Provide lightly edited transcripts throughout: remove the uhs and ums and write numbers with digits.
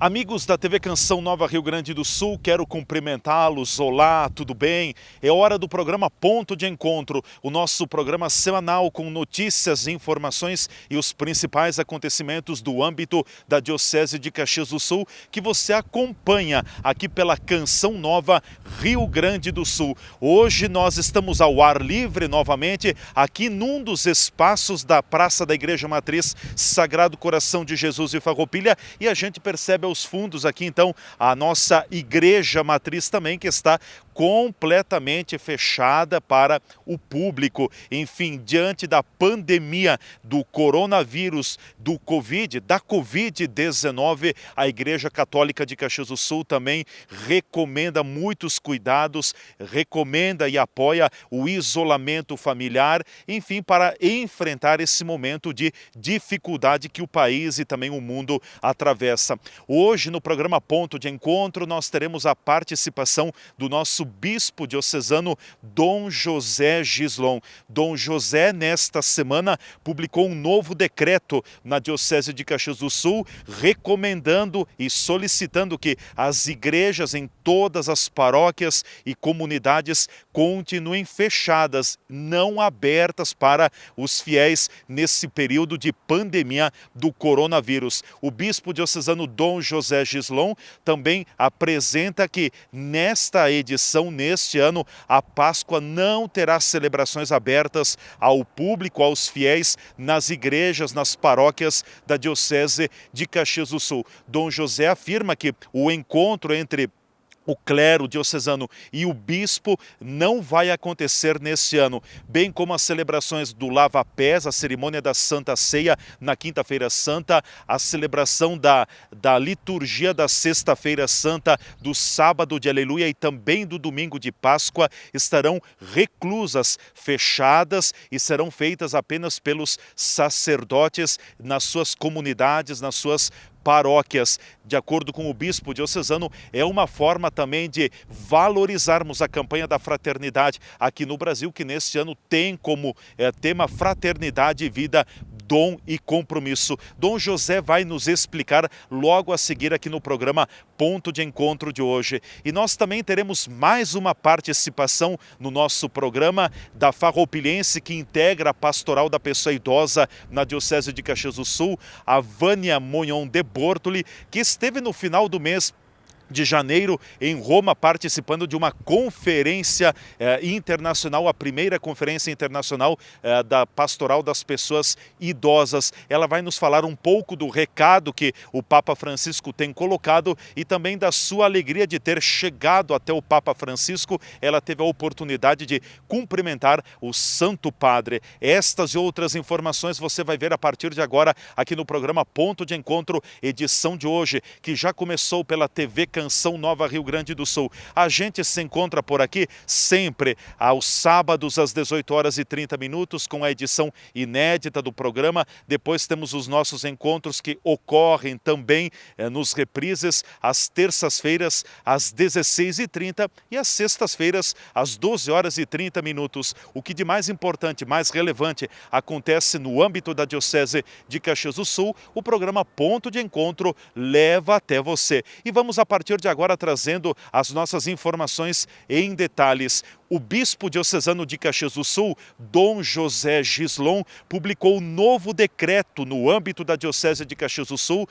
Amigos da TV Canção Nova Rio Grande do Sul, quero cumprimentá-los. Olá, tudo bem? É hora do programa Ponto de Encontro, o nosso programa semanal com notícias, informações e os principais acontecimentos do âmbito da Diocese de Caxias do Sul, que você acompanha aqui pela Canção Nova Rio Grande do Sul. Hoje nós estamos ao ar livre novamente, aqui num dos espaços da Praça da Igreja Matriz Sagrado Coração de Jesus de Farroupilha, e a gente percebe aos fundos aqui então a nossa Igreja Matriz também, que está completamente fechada para o público. Enfim, diante da pandemia do coronavírus, da Covid-19, a Igreja Católica de Caxias do Sul também recomenda muitos cuidados, recomenda e apoia o isolamento familiar, enfim, para enfrentar esse momento de dificuldade que o país e também o mundo atravessa. Hoje, no programa Ponto de Encontro, nós teremos a participação do nosso bispo diocesano Dom José Gislon. Dom José, nesta semana, publicou um novo decreto na Diocese de Caxias do Sul, recomendando e solicitando que as igrejas em todas as paróquias e comunidades continuem fechadas, não abertas para os fiéis nesse período de pandemia do coronavírus. O bispo diocesano Dom José Gislon também apresenta que nesta edição, neste ano, a Páscoa não terá celebrações abertas ao público, aos fiéis, nas igrejas, nas paróquias da Diocese de Caxias do Sul. Dom José afirma que o encontro entre o clero diocesano e o bispo não vai acontecer neste ano, bem como as celebrações do lava-pés, a cerimônia da Santa Ceia na Quinta-feira Santa, a celebração da liturgia da Sexta-feira Santa, do sábado de Aleluia e também do domingo de Páscoa estarão reclusas, fechadas e serão feitas apenas pelos sacerdotes nas suas comunidades, nas suas paróquias. De acordo com o bispo diocesano, é uma forma também de valorizarmos a campanha da fraternidade aqui no Brasil, que neste ano tem como tema Fraternidade, Vida, Dom e Compromisso. Dom José vai nos explicar logo a seguir aqui no programa Ponto de Encontro de hoje. E nós também teremos mais uma participação no nosso programa da farroupilhense que integra a Pastoral da Pessoa Idosa na Diocese de Caxias do Sul, a Vânia Monhon de Bortoli, que esteve no final do mês de janeiro em Roma participando de uma conferência internacional, a primeira conferência internacional da Pastoral das Pessoas Idosas. Ela vai nos falar um pouco do recado que o Papa Francisco tem colocado e também da sua alegria de ter chegado até o Papa Francisco. Ela teve a oportunidade de cumprimentar o Santo Padre. Estas e outras informações você vai ver a partir de agora aqui no programa Ponto de Encontro, edição de hoje, que já começou pela TV Canção Nova Rio Grande do Sul. A gente se encontra por aqui sempre aos sábados às 18h30 com a edição inédita do programa. Depois temos os nossos encontros que ocorrem também nos reprises às terças-feiras às 16h30 e às sextas-feiras às 12h30. O que de mais importante, mais relevante acontece no âmbito da Diocese de Caxias do Sul, o programa Ponto de Encontro leva até você. E vamos a partir de agora trazendo as nossas informações em detalhes. O bispo diocesano de Caxias do Sul, Dom José Gislon, publicou um novo decreto no âmbito da Diocese de Caxias do Sul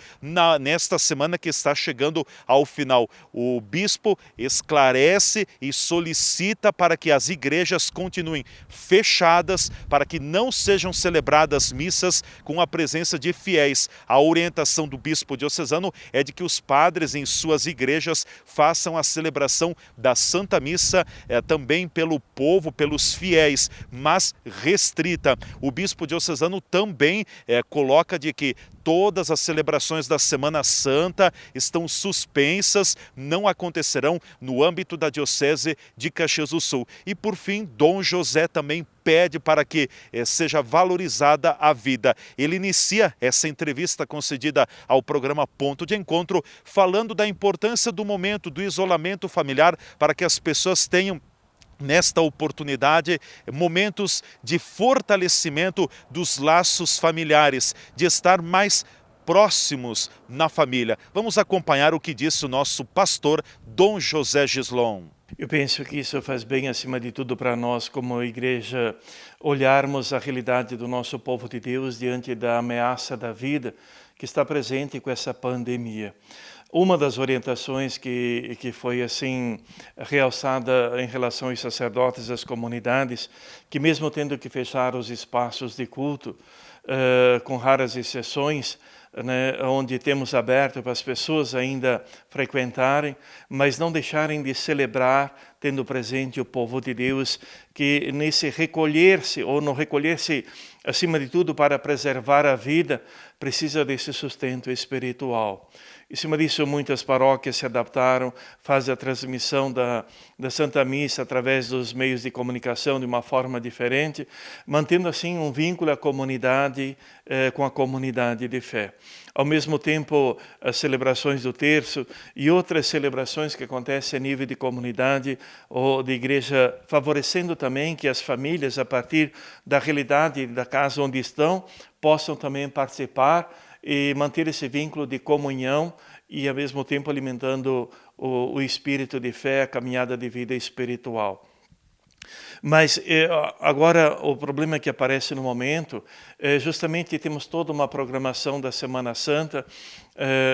nesta semana que está chegando ao final. O bispo esclarece e solicita para que as igrejas continuem fechadas, para que não sejam celebradas missas com a presença de fiéis. A orientação do bispo diocesano é de que os padres em suas igrejas façam a celebração da Santa Missa também pelo povo, pelos fiéis, mas restrita. O bispo diocesano também coloca de que todas as celebrações da Semana Santa estão suspensas, não acontecerão no âmbito da Diocese de Caxias do Sul. E por fim, Dom José também pede para que seja valorizada a vida. Ele inicia essa entrevista concedida ao programa Ponto de Encontro falando da importância do momento do isolamento familiar para que as pessoas tenham nesta oportunidade, momentos de fortalecimento dos laços familiares, de estar mais próximos na família. Vamos acompanhar o que disse o nosso pastor Dom José Gislon. Eu penso que isso faz bem, acima de tudo, para nós, como igreja, olharmos a realidade do nosso povo de Deus diante da ameaça da vida que está presente com essa pandemia. Uma das orientações que foi assim realçada em relação aos sacerdotes das comunidades, que mesmo tendo que fechar os espaços de culto, com raras exceções, né, onde temos aberto para as pessoas ainda frequentarem, mas não deixarem de celebrar, tendo presente o povo de Deus, que nesse recolher-se, ou no recolher-se, acima de tudo, para preservar a vida, precisa desse sustento espiritual. Em cima disso, muitas paróquias se adaptaram, fazem a transmissão da Santa Missa através dos meios de comunicação de uma forma diferente, mantendo assim um vínculo à comunidade, com a comunidade de fé. Ao mesmo tempo, as celebrações do terço e outras celebrações que acontecem a nível de comunidade ou de igreja, favorecendo também que as famílias, a partir da realidade da casa onde estão, possam também participar e manter esse vínculo de comunhão e, ao mesmo tempo, alimentando o espírito de fé, a caminhada de vida espiritual. Mas agora o problema que aparece no momento é justamente temos toda uma programação da Semana Santa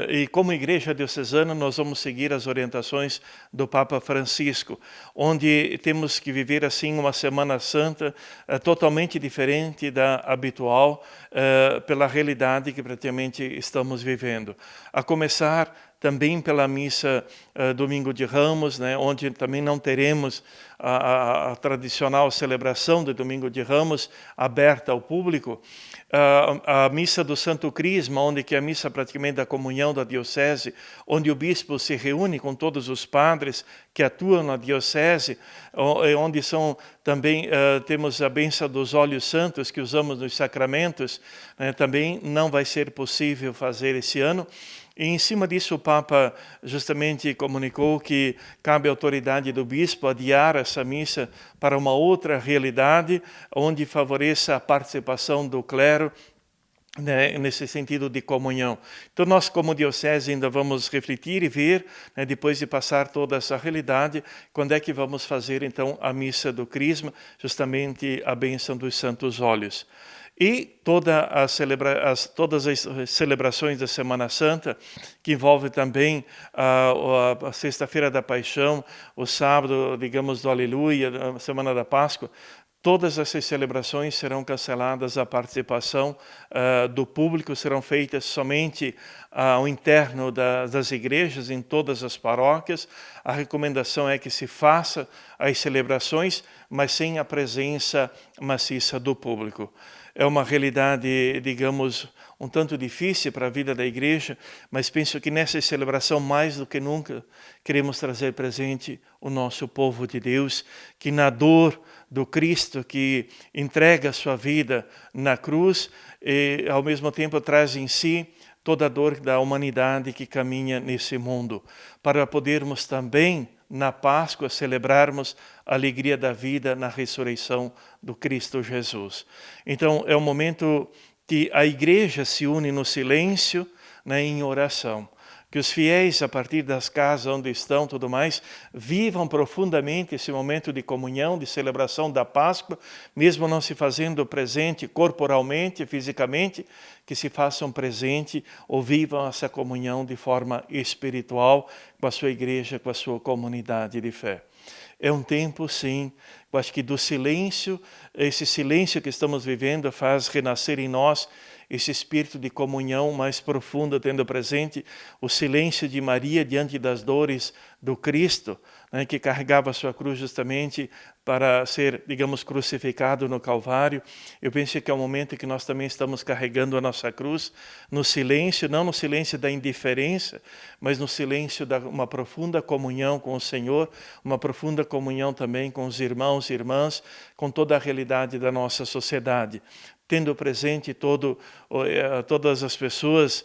e como igreja diocesana nós vamos seguir as orientações do Papa Francisco, onde temos que viver assim uma Semana Santa totalmente diferente da habitual pela realidade que praticamente estamos vivendo. A começar também pela missa Domingo de Ramos, né, onde também não teremos a tradicional celebração do Domingo de Ramos aberta ao público, a missa do Santo Crisma, onde que é a missa praticamente da comunhão da diocese, onde o bispo se reúne com todos os padres que atuam na diocese, onde são também temos a bênção dos óleos santos que usamos nos sacramentos, né, também não vai ser possível fazer esse ano. E em cima disso o Papa justamente comunicou que cabe à autoridade do bispo adiar essa missa para uma outra realidade, onde favoreça a participação do clero, né, nesse sentido de comunhão. Então nós como diocese ainda vamos refletir e ver, né, depois de passar toda essa realidade, quando é que vamos fazer então a missa do Crisma, justamente a bênção dos santos óleos. E todas as celebrações da Semana Santa, que envolve também a Sexta-feira da Paixão, o sábado, digamos, do Aleluia, a Semana da Páscoa, todas essas celebrações serão canceladas, a participação do público serão feitas somente ao interno das igrejas, em todas as paróquias. A recomendação é que se faça as celebrações, mas sem a presença maciça do público. É uma realidade, digamos, um tanto difícil para a vida da igreja, mas penso que nessa celebração, mais do que nunca, queremos trazer presente o nosso povo de Deus, que na dor do Cristo, que entrega a sua vida na cruz, e ao mesmo tempo traz em si toda a dor da humanidade que caminha nesse mundo, para podermos também, na Páscoa, celebrarmos a alegria da vida na ressurreição do Cristo Jesus. Então, é um momento que a igreja se une no silêncio, né, em oração. Que os fiéis, a partir das casas onde estão, tudo mais, vivam profundamente esse momento de comunhão, de celebração da Páscoa, mesmo não se fazendo presente corporalmente, fisicamente, que se façam presente ou vivam essa comunhão de forma espiritual com a sua igreja, com a sua comunidade de fé. É um tempo, sim, eu acho que do silêncio, esse silêncio que estamos vivendo faz renascer em nós esse espírito de comunhão mais profunda, tendo presente o silêncio de Maria diante das dores do Cristo, né, que carregava a sua cruz justamente para ser, digamos, crucificado no Calvário. Eu penso que é um momento que nós também estamos carregando a nossa cruz no silêncio, não no silêncio da indiferença, mas no silêncio de uma profunda comunhão com o Senhor, uma profunda comunhão também com os irmãos e irmãs, com toda a realidade da nossa sociedade, tendo presente todas as pessoas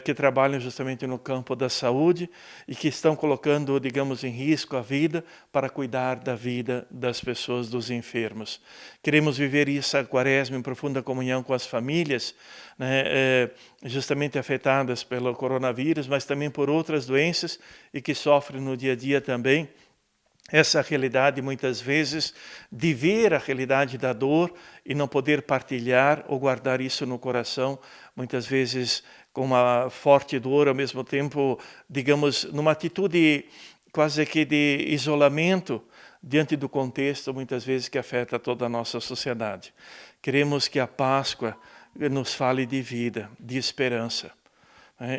que trabalham justamente no campo da saúde e que estão colocando, digamos, em risco a vida para cuidar da vida das pessoas, dos enfermos. Queremos viver essa quaresma em profunda comunhão com as famílias, né, justamente afetadas pelo coronavírus, mas também por outras doenças e que sofrem no dia a dia também essa realidade, muitas vezes, de ver a realidade da dor e não poder partilhar ou guardar isso no coração, muitas vezes com uma forte dor, ao mesmo tempo, digamos, numa atitude quase que de isolamento diante do contexto, muitas vezes, que afeta toda a nossa sociedade. Queremos que a Páscoa nos fale de vida, de esperança.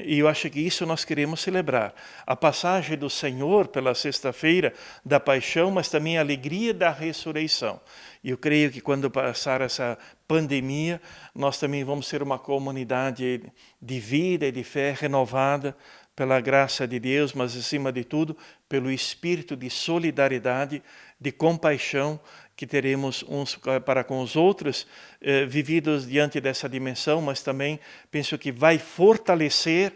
E eu acho que isso nós queremos celebrar. A passagem do Senhor pela sexta-feira da paixão, mas também a alegria da ressurreição. E eu creio que quando passar essa pandemia, nós também vamos ser uma comunidade de vida e de fé renovada pela graça de Deus, mas acima de tudo, pelo espírito de solidariedade, de compaixão que teremos uns para com os outros, vividos diante dessa dimensão, mas também penso que vai fortalecer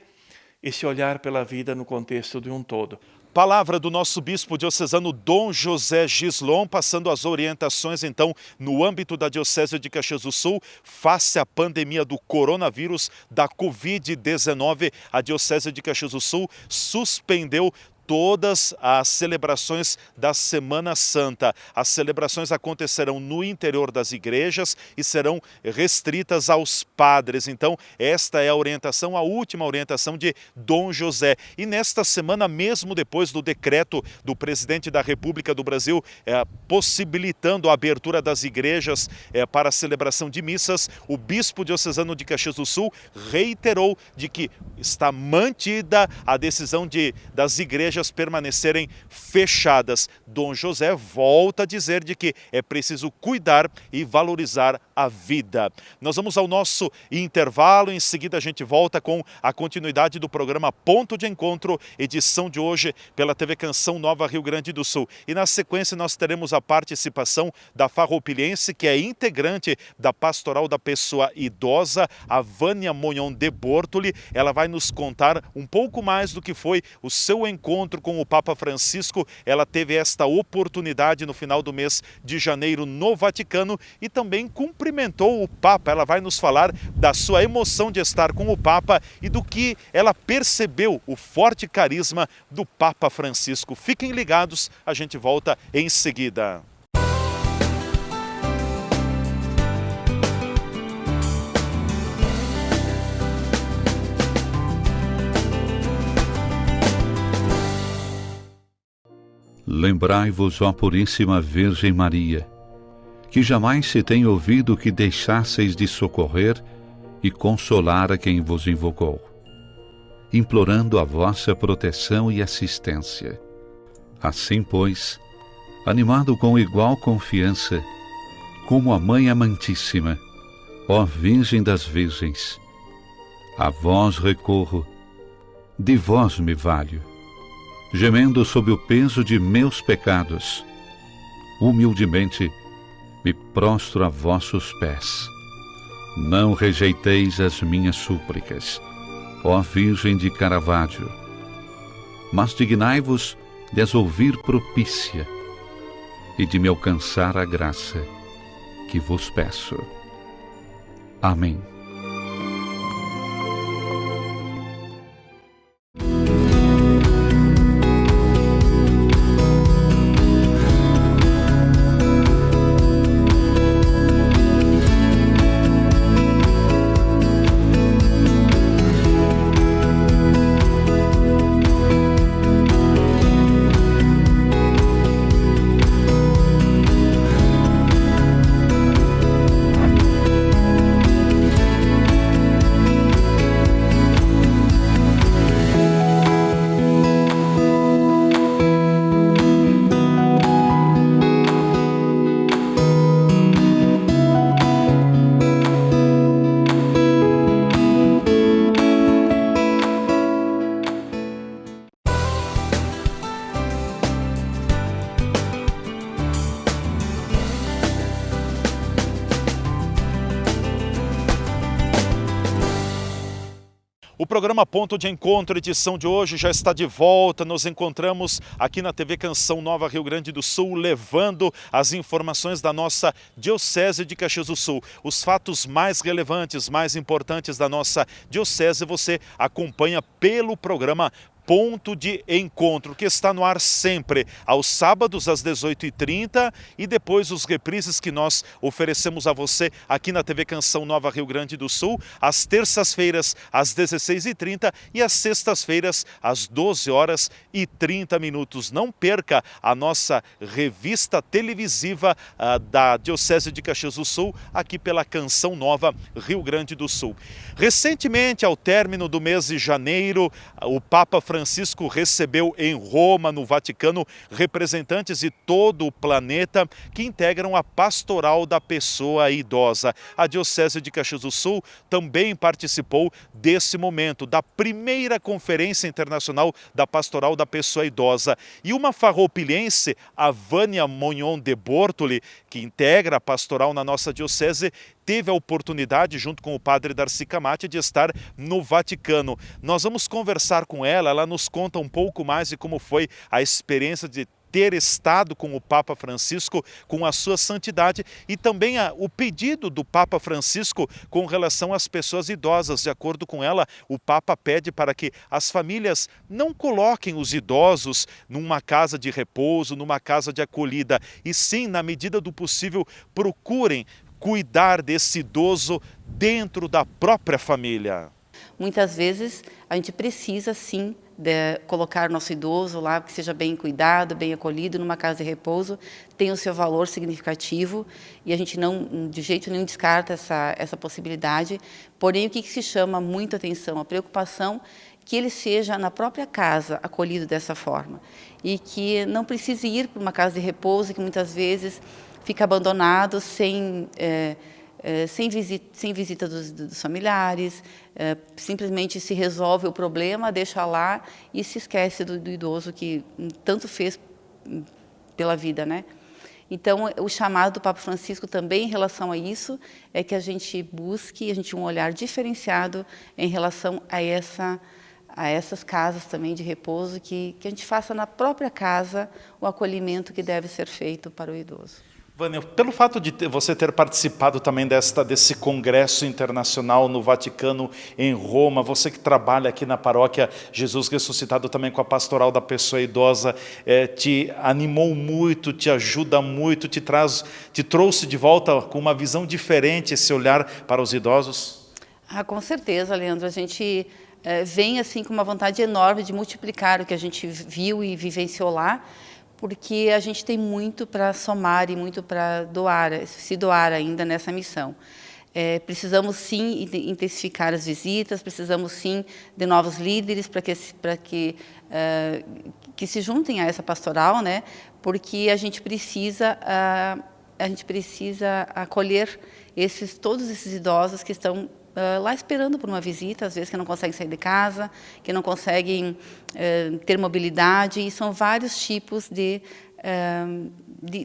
esse olhar pela vida no contexto de um todo. Palavra do nosso bispo diocesano Dom José Gislon, passando as orientações, então, no âmbito da Diocese de Caxias do Sul, face à pandemia do coronavírus, da Covid-19, a Diocese de Caxias do Sul suspendeu todas as celebrações da Semana Santa. As celebrações acontecerão no interior das igrejas e serão restritas aos padres. Então, esta é a orientação, a última orientação de Dom José. E nesta semana, mesmo depois do decreto do presidente da República do Brasil, possibilitando a abertura das igrejas para a celebração de missas, o bispo diocesano de Caxias do Sul reiterou de que está mantida a decisão das igrejas permanecerem fechadas. Dom José volta a dizer de que é preciso cuidar e valorizar a vida. Nós vamos ao nosso intervalo, em seguida a gente volta com a continuidade do programa Ponto de Encontro, edição de hoje pela TV Canção Nova Rio Grande do Sul. E na sequência nós teremos a participação da farroupilhense, que é integrante da Pastoral da Pessoa Idosa, a Vânia Monhon de Bortoli. Ela vai nos contar um pouco mais do que foi o seu encontro com o Papa Francisco. Ela teve esta oportunidade no final do mês de janeiro no Vaticano e também cumprimentou o Papa. Ela vai nos falar da sua emoção de estar com o Papa e do que ela percebeu, o forte carisma do Papa Francisco. Fiquem ligados, a gente volta em seguida. Lembrai-vos, ó Puríssima Virgem Maria, que jamais se tem ouvido que deixasseis de socorrer e consolar a quem vos invocou, implorando a vossa proteção e assistência. Assim, pois, animado com igual confiança, como a Mãe Amantíssima, ó Virgem das Virgens, a vós recorro, de vós me valho, gemendo sob o peso de meus pecados, humildemente me prostro a vossos pés. Não rejeiteis as minhas súplicas, ó Virgem de Caravaggio, mas dignai-vos de as ouvir propícia e de me alcançar a graça que vos peço. Amém. O programa Ponto de Encontro, edição de hoje, já está de volta. Nos encontramos aqui na TV Canção Nova Rio Grande do Sul, levando as informações da nossa Diocese de Caxias do Sul. Os fatos mais relevantes, mais importantes da nossa Diocese, você acompanha pelo programa Ponto de Encontro, que está no ar sempre aos sábados às 18h30 e depois os reprises que nós oferecemos a você aqui na TV Canção Nova Rio Grande do Sul, às terças-feiras às 16h30 e às sextas-feiras às 12h30. Não perca a nossa revista televisiva da Diocese de Caxias do Sul, aqui pela Canção Nova Rio Grande do Sul. Recentemente, ao término do mês de janeiro, o Papa Francisco recebeu em Roma, no Vaticano, representantes de todo o planeta que integram a Pastoral da Pessoa Idosa. A Diocese de Caxias do Sul também participou desse momento, da primeira Conferência Internacional da Pastoral da Pessoa Idosa. E uma farroupilhense, a Vânia Monhon de Bortoli, que integra a pastoral na nossa Diocese, teve a oportunidade, junto com o padre Darcy Camati, de estar no Vaticano. Nós vamos conversar com ela, ela nos conta um pouco mais de como foi a experiência de ter estado com o Papa Francisco, com a sua santidade, e também o pedido do Papa Francisco com relação às pessoas idosas. De acordo com ela, o Papa pede para que as famílias não coloquem os idosos numa casa de repouso, numa casa de acolhida, e sim, na medida do possível, procurem cuidar desse idoso dentro da própria família. Muitas vezes a gente precisa sim colocar nosso idoso lá, que seja bem cuidado, bem acolhido, numa casa de repouso, tem o seu valor significativo e a gente não, de jeito nenhum, descarta essa possibilidade. Porém, o que se chama muita atenção? A preocupação que ele seja na própria casa acolhido dessa forma e que não precise ir para uma casa de repouso que muitas vezes fica abandonado sem visita dos familiares, simplesmente se resolve o problema, deixa lá e se esquece do idoso que tanto fez pela vida, né? Então, o chamado do Papa Francisco também em relação a isso é que a gente busque um olhar diferenciado em relação a essas casas também de repouso, que a gente faça na própria casa o acolhimento que deve ser feito para o idoso. Vânia, pelo fato de você ter participado também desse congresso internacional no Vaticano, em Roma, você que trabalha aqui na paróquia Jesus Ressuscitado também com a Pastoral da Pessoa Idosa, te animou muito, te ajuda muito, te trouxe de volta com uma visão diferente esse olhar para os idosos? Com certeza, Leandro. A gente vem assim com uma vontade enorme de multiplicar o que a gente viu e vivenciou lá, porque a gente tem muito para somar e muito para se doar ainda nessa missão. Precisamos sim intensificar as visitas, precisamos sim de novos líderes para que se juntem a essa pastoral, né? Porque a gente precisa acolher todos esses idosos que estão lá esperando por uma visita, às vezes que não conseguem sair de casa, que não conseguem ter mobilidade, e são vários tipos de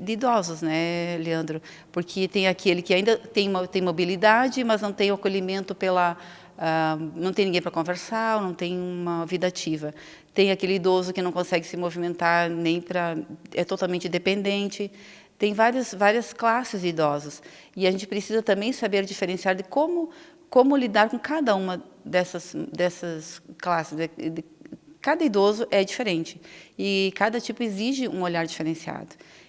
idosos, né, Leandro? Porque tem aquele que ainda tem mobilidade, mas não tem o acolhimento não tem ninguém para conversar, não tem uma vida ativa. Tem aquele idoso que não consegue se movimentar, é totalmente dependente. Tem várias classes de idosos. E a gente precisa também saber diferenciar de como lidar com cada uma dessas classes. Cada idoso é diferente e cada tipo exige um olhar diferenciado.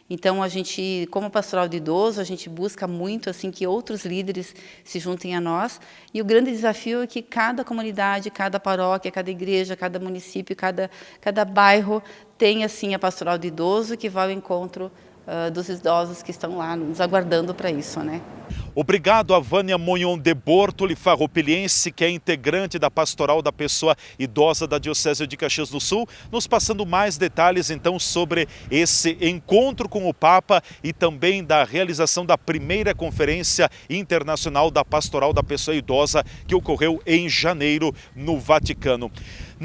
Então, a gente, como pastoral de idoso, a gente busca muito assim que outros líderes se juntem a nós. E o grande desafio é que cada comunidade, cada paróquia, cada igreja, cada município, cada bairro tenha assim a pastoral de idoso que vá ao encontro dos idosos que estão lá nos aguardando para isso, né? Obrigado a Vânia Monhon de Bortoli, farroupilhense, que é integrante da Pastoral da Pessoa Idosa da Diocese de Caxias do Sul, nos passando mais detalhes então sobre esse encontro com o Papa e também da realização da primeira Conferência Internacional da Pastoral da Pessoa Idosa que ocorreu em janeiro no Vaticano.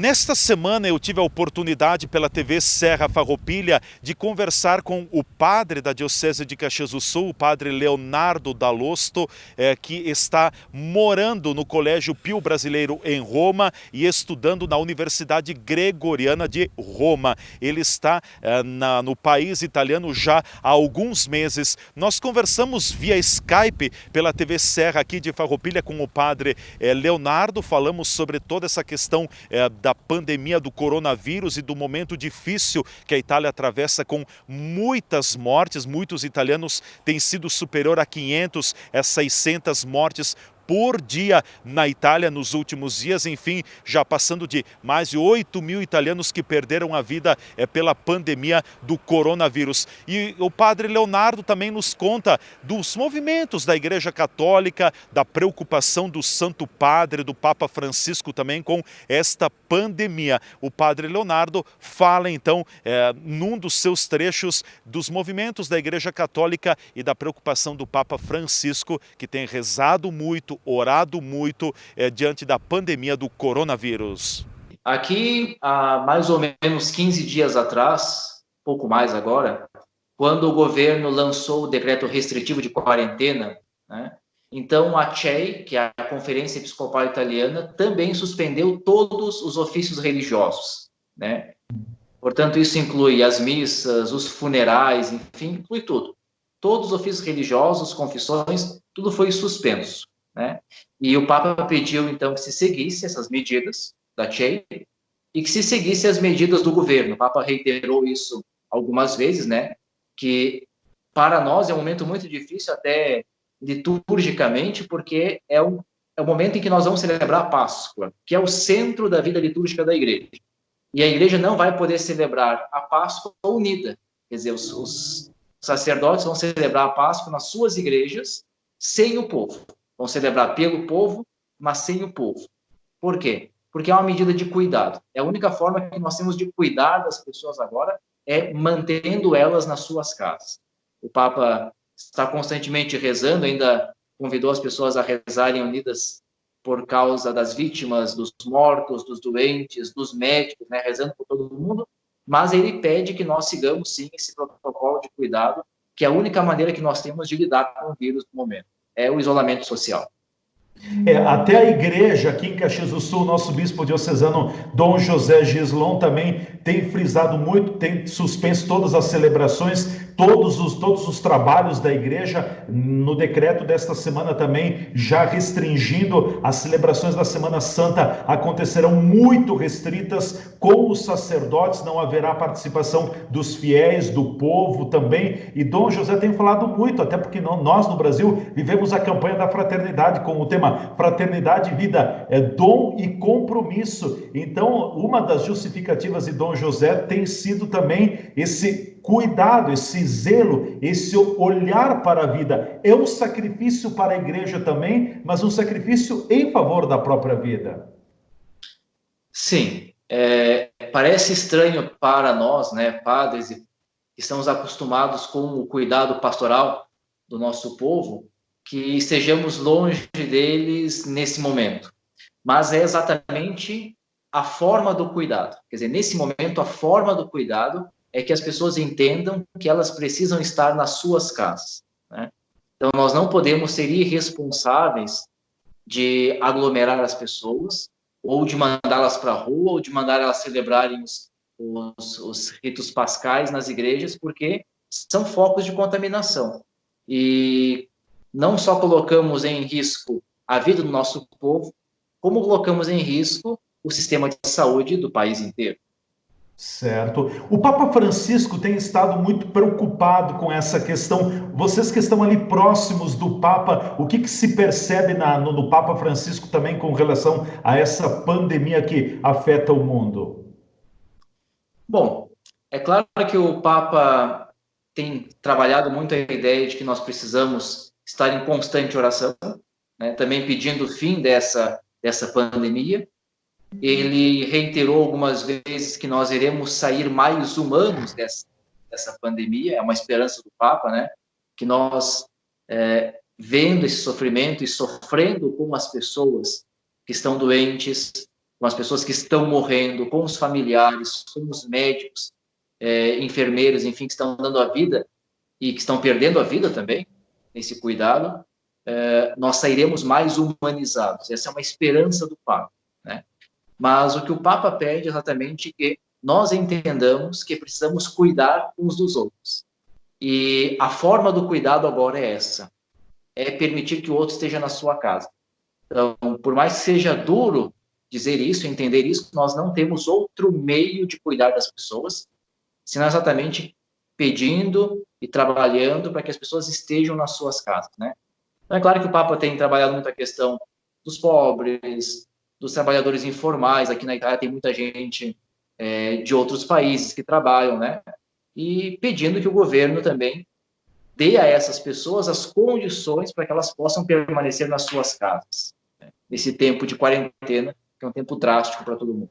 Nesta semana eu tive a oportunidade pela TV Serra Farroupilha de conversar com o padre da Diocese de Caxias do Sul, o padre Leonardo Dalosto, que está morando no Colégio Pio Brasileiro em Roma e estudando na Universidade Gregoriana de Roma. Ele está no país italiano já há alguns meses. Nós conversamos via Skype pela TV Serra aqui de Farroupilha com o padre Leonardo, falamos sobre toda essa questão da pandemia do coronavírus e do momento difícil que a Itália atravessa com muitas mortes. Muitos italianos têm sido superior a 500 a 600 mortes por dia na Itália nos últimos dias, enfim, já passando de mais de 8.000 italianos que perderam a vida pela pandemia do coronavírus. E o padre Leonardo também nos conta dos movimentos da Igreja Católica, da preocupação do Santo Padre, do Papa Francisco também com esta pandemia. O padre Leonardo fala então, num dos seus trechos, dos movimentos da Igreja Católica e da preocupação do Papa Francisco, que tem rezado muito, orado muito diante da pandemia do coronavírus. Aqui, há mais ou menos 15 dias atrás, pouco mais agora, quando o governo lançou o decreto restritivo de quarentena, né, então a CEI, que é a Conferência Episcopal Italiana, também suspendeu todos os ofícios religiosos, né? Portanto, isso inclui as missas, os funerais, enfim, inclui tudo. Todos os ofícios religiosos, confissões, tudo foi suspenso, né? E o Papa pediu, então, que se seguisse essas medidas da CEI e que se seguisse as medidas do governo. O Papa reiterou isso algumas vezes, né? Que para nós é um momento muito difícil, até liturgicamente, porque é o momento em que nós vamos celebrar a Páscoa, que é o centro da vida litúrgica da Igreja. E a Igreja não vai poder celebrar a Páscoa unida. Quer dizer, os sacerdotes vão celebrar a Páscoa nas suas igrejas sem o povo. Vão celebrar pelo povo, mas sem o povo. Por quê? Porque é uma medida de cuidado. É a única forma que nós temos de cuidar das pessoas agora é mantendo elas nas suas casas. O Papa está constantemente rezando, ainda convidou as pessoas a rezarem unidas por causa das vítimas, dos mortos, dos doentes, dos médicos, né, rezando por todo mundo, mas ele pede que nós sigamos, sim, esse protocolo de cuidado, que é a única maneira que nós temos de lidar com o vírus no momento, é o isolamento social. Até a igreja aqui em Caxias do Sul, nosso bispo diocesano Dom José Gislon também tem frisado muito, tem suspenso todas as celebrações, todos os trabalhos da igreja, no decreto desta semana também, já restringindo as celebrações da Semana Santa, acontecerão muito restritas com os sacerdotes, não haverá participação dos fiéis, do povo também, e Dom José tem falado muito, até porque nós no Brasil vivemos a campanha da fraternidade com o tema Fraternidade e Vida, dom e compromisso. Então, uma das justificativas de Dom José tem sido também esse cuidado, esse zelo, esse olhar para a vida. É um sacrifício para a igreja também, mas um sacrifício em favor da própria vida. Sim, parece estranho para nós, né, padres, que estamos acostumados com o cuidado pastoral do nosso povo, que estejamos longe deles nesse momento. Mas é exatamente a forma do cuidado. Quer dizer, nesse momento, a forma do cuidado é que as pessoas entendam que elas precisam estar nas suas casas, né? Então, nós não podemos ser irresponsáveis de aglomerar as pessoas, ou de mandá-las para a rua, ou de mandar elas celebrarem os ritos pascais nas igrejas, porque são focos de contaminação. E não só colocamos em risco a vida do nosso povo, como colocamos em risco o sistema de saúde do país inteiro. Certo. O Papa Francisco tem estado muito preocupado com essa questão. Vocês que estão ali próximos do Papa, o que se percebe no Papa Francisco também com relação a essa pandemia que afeta o mundo? Bom, é claro que o Papa tem trabalhado muito a ideia de que nós precisamos estar em constante oração, né, também pedindo o fim dessa pandemia. Ele reiterou algumas vezes que nós iremos sair mais humanos dessa pandemia, é uma esperança do Papa, né? Que nós, vendo esse sofrimento e sofrendo com as pessoas que estão doentes, com as pessoas que estão morrendo, com os familiares, com os médicos, enfermeiros, enfim, que estão dando a vida e que estão perdendo a vida também, nesse cuidado, nós sairemos mais humanizados. Essa é uma esperança do Papa, né? Mas o que o Papa pede é exatamente que nós entendamos que precisamos cuidar uns dos outros. E a forma do cuidado agora é essa, é permitir que o outro esteja na sua casa. Então, por mais que seja duro dizer isso, entender isso, nós não temos outro meio de cuidar das pessoas, senão exatamente pedindo e trabalhando para que as pessoas estejam nas suas casas, né? Então, é claro que o Papa tem trabalhado muito a questão dos pobres, dos trabalhadores informais. Aqui na Itália tem muita gente de outros países que trabalham, né? E pedindo que o governo também dê a essas pessoas as condições para que elas possam permanecer nas suas casas, né? Nesse tempo de quarentena, que é um tempo drástico para todo mundo.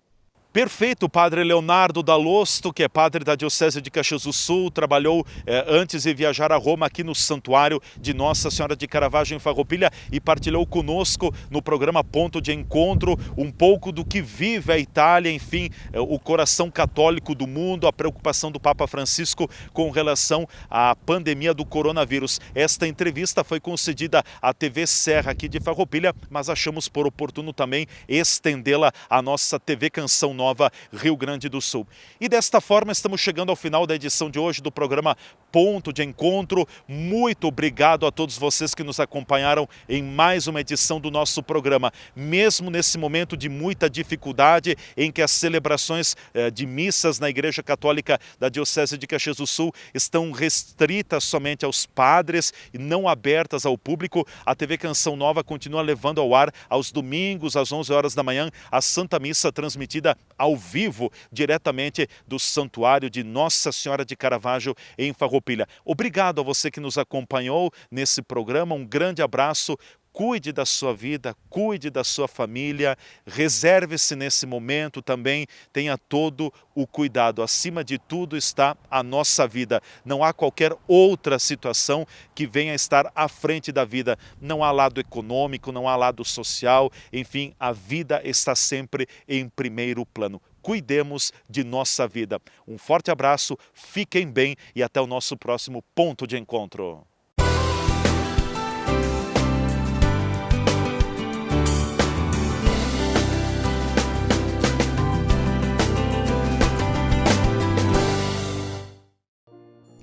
Perfeito, Padre Leonardo Dalosto, que é padre da Diocese de Caxias do Sul, trabalhou antes de viajar a Roma aqui no Santuário de Nossa Senhora de Caravaggio em Farroupilha e partilhou conosco no programa Ponto de Encontro um pouco do que vive a Itália, enfim, o coração católico do mundo, a preocupação do Papa Francisco com relação à pandemia do coronavírus. Esta entrevista foi concedida à TV Serra aqui de Farroupilha, mas achamos por oportuno também estendê-la à nossa TV Canção Nova Rio Grande do Sul. E desta forma estamos chegando ao final da edição de hoje do programa Ponto de Encontro. Muito obrigado a todos vocês que nos acompanharam em mais uma edição do nosso programa. Mesmo nesse momento de muita dificuldade, em que as celebrações de missas na Igreja Católica da Diocese de Caxias do Sul estão restritas somente aos padres e não abertas ao público, a TV Canção Nova continua levando ao ar aos domingos, às 11 horas da manhã, a Santa Missa transmitida ao vivo, diretamente do Santuário de Nossa Senhora de Caravaggio em Farroupilha. Obrigado a você que nos acompanhou nesse programa, um grande abraço. Cuide da sua vida, cuide da sua família, reserve-se nesse momento também, tenha todo o cuidado. Acima de tudo está a nossa vida. Não há qualquer outra situação que venha estar à frente da vida. Não há lado econômico, não há lado social, enfim, a vida está sempre em primeiro plano. Cuidemos de nossa vida. Um forte abraço, fiquem bem e até o nosso próximo Ponto de Encontro.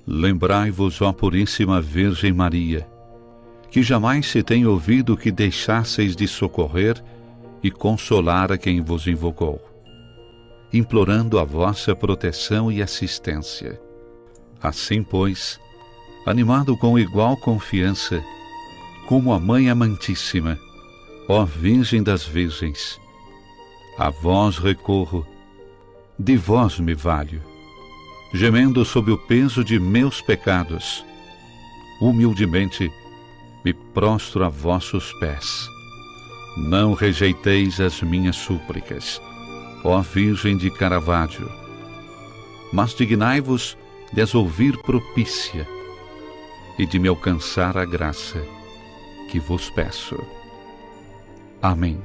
Lembrai-vos, ó Puríssima Virgem Maria, que jamais se tem ouvido que deixasseis de socorrer e consolar a quem vos invocou, implorando a vossa proteção e assistência. Assim, pois, animado com igual confiança, como a Mãe Amantíssima, ó Virgem das Virgens, a vós recorro, de vós me valho, gemendo sob o peso de meus pecados, humildemente me prostro a vossos pés. Não rejeiteis as minhas súplicas, ó Virgem de Caravaggio, mas dignai-vos de as ouvir propícia e de me alcançar a graça que vos peço. Amém.